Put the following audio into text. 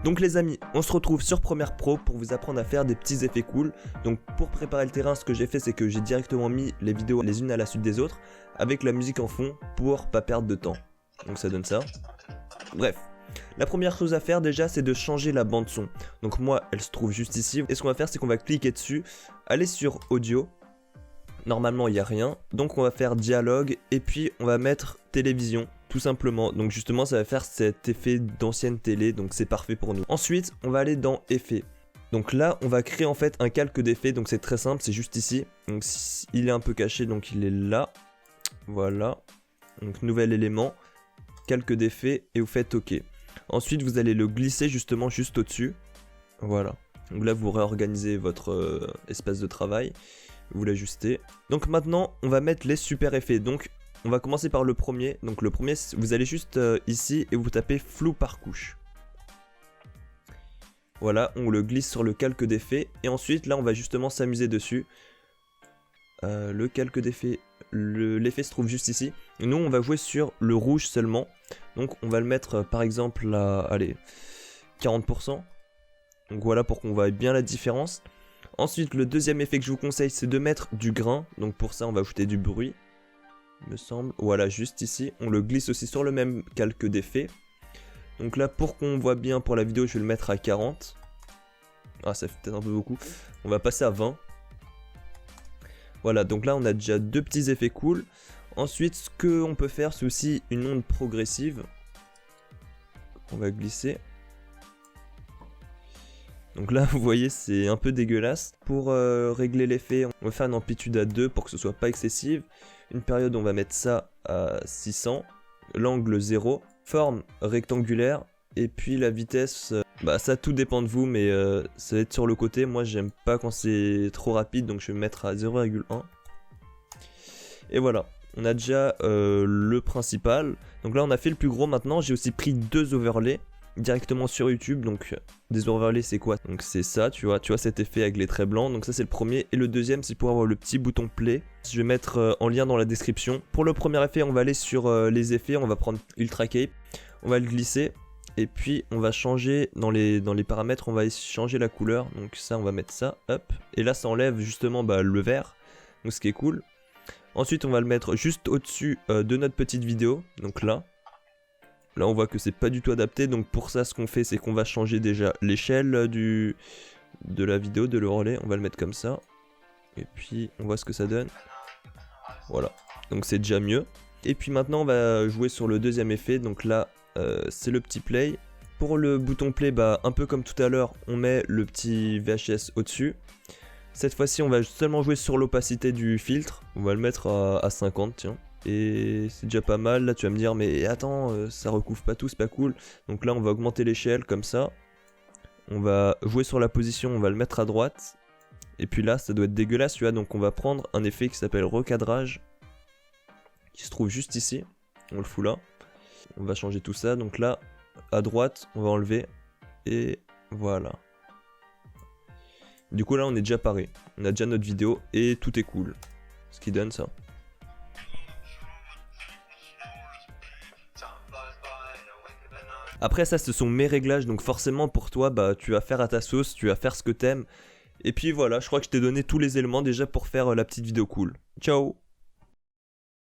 Donc les amis, on se retrouve sur Premiere Pro pour vous apprendre à faire des petits effets cool. Donc pour préparer le terrain, ce que j'ai fait, c'est que j'ai directement mis les vidéos les unes à la suite des autres avec la musique en fond pour pas perdre de temps. Donc ça donne ça. Bref, la première chose à faire déjà, c'est de changer la bande son. Donc moi, elle se trouve juste ici. Et ce qu'on va faire, c'est qu'on va cliquer dessus, aller sur audio. Normalement, il n'y a rien. Donc on va faire dialogue et puis on va mettre télévision. Tout simplement, donc justement ça va faire cet effet d'ancienne télé, donc c'est parfait pour nous. Ensuite, on va aller dans effets. Donc là, on va créer en fait un calque d'effet, donc c'est très simple, c'est juste ici. Donc il est un peu caché, donc il est là. Voilà. Donc nouvel élément, calque d'effet, et vous faites OK. Ensuite, vous allez le glisser justement juste au-dessus. Voilà. Donc là, vous réorganisez votre espace de travail. Vous l'ajustez. Donc maintenant, on va mettre les super effets. Donc on va commencer par le premier. Donc le premier, vous allez juste ici et vous tapez flou par couche. Voilà, on le glisse sur le calque d'effet. Et ensuite, là, on va justement s'amuser dessus. Le calque d'effet, l'effet se trouve juste ici. Et nous, on va jouer sur le rouge seulement. Donc on va le mettre par exemple à, allez, 40%. Donc voilà, pour qu'on voit bien la différence. Ensuite, le deuxième effet que je vous conseille, c'est de mettre du grain. Donc pour ça, on va ajouter du bruit. Me semble, voilà, juste ici, on le glisse aussi sur le même calque d'effet. Donc là, pour qu'on voit bien pour la vidéo, je vais le mettre à 40. Ah, ça fait peut-être un peu beaucoup. On va passer à 20. Voilà, donc là, on a déjà deux petits effets cool. Ensuite, ce qu'on peut faire, c'est aussi une onde progressive. On va glisser. Donc là, vous voyez, c'est un peu dégueulasse. Pour régler l'effet, on va faire une amplitude à 2 pour que ce soit pas excessive. Une période, on va mettre ça à 600. L'angle 0. Forme rectangulaire. Et puis la vitesse, bah ça tout dépend de vous, mais ça va être sur le côté. Moi, j'aime pas quand c'est trop rapide, donc je vais me mettre à 0,1. Et voilà, on a déjà le principal. Donc là, on a fait le plus gros maintenant. J'ai aussi pris deux overlays directement sur YouTube. Donc des overlays, c'est quoi? Donc c'est ça, tu vois cet effet avec les traits blancs. Donc ça, c'est le premier. Et le deuxième, c'est pour avoir le petit bouton play. Je vais mettre en lien dans la description. Pour le premier effet, on va aller sur les effets. On va prendre Ultra Cape. On va le glisser. Et puis on va changer dans les paramètres. On va changer la couleur. Donc ça, on va mettre ça. Hop. Et là, ça enlève justement le vert. Donc ce qui est cool. Ensuite, on va le mettre juste au-dessus de notre petite vidéo. Donc là. Là, on voit que c'est pas du tout adapté. Donc pour ça, ce qu'on fait, c'est qu'on va changer déjà l'échelle de la vidéo, de le relais. On va le mettre comme ça. Et puis, on voit ce que ça donne. Voilà. Donc c'est déjà mieux. Et puis maintenant, on va jouer sur le deuxième effet. Donc là, c'est le petit play. Pour le bouton play, un peu comme tout à l'heure, on met le petit VHS au-dessus. Cette fois-ci, on va seulement jouer sur l'opacité du filtre. On va le mettre à 50, tiens. Et c'est déjà pas mal. Là, tu vas me dire, mais attends, ça recouvre pas tout, c'est pas cool. Donc là, on va augmenter l'échelle comme ça. On va jouer sur la position, on va le mettre à droite. Et puis là, ça doit être dégueulasse, tu vois. Donc on va prendre un effet qui s'appelle recadrage, qui se trouve juste ici. On le fout là. On va changer tout ça. Donc là, à droite, on va enlever. Et voilà. Du coup, là, on est déjà paré. On a déjà notre vidéo et tout est cool. Ce qui donne ça. Après ça, ce sont mes réglages, donc forcément pour toi, tu vas faire à ta sauce, tu vas faire ce que t'aimes. Et puis voilà, je crois que je t'ai donné tous les éléments déjà pour faire la petite vidéo cool. Ciao!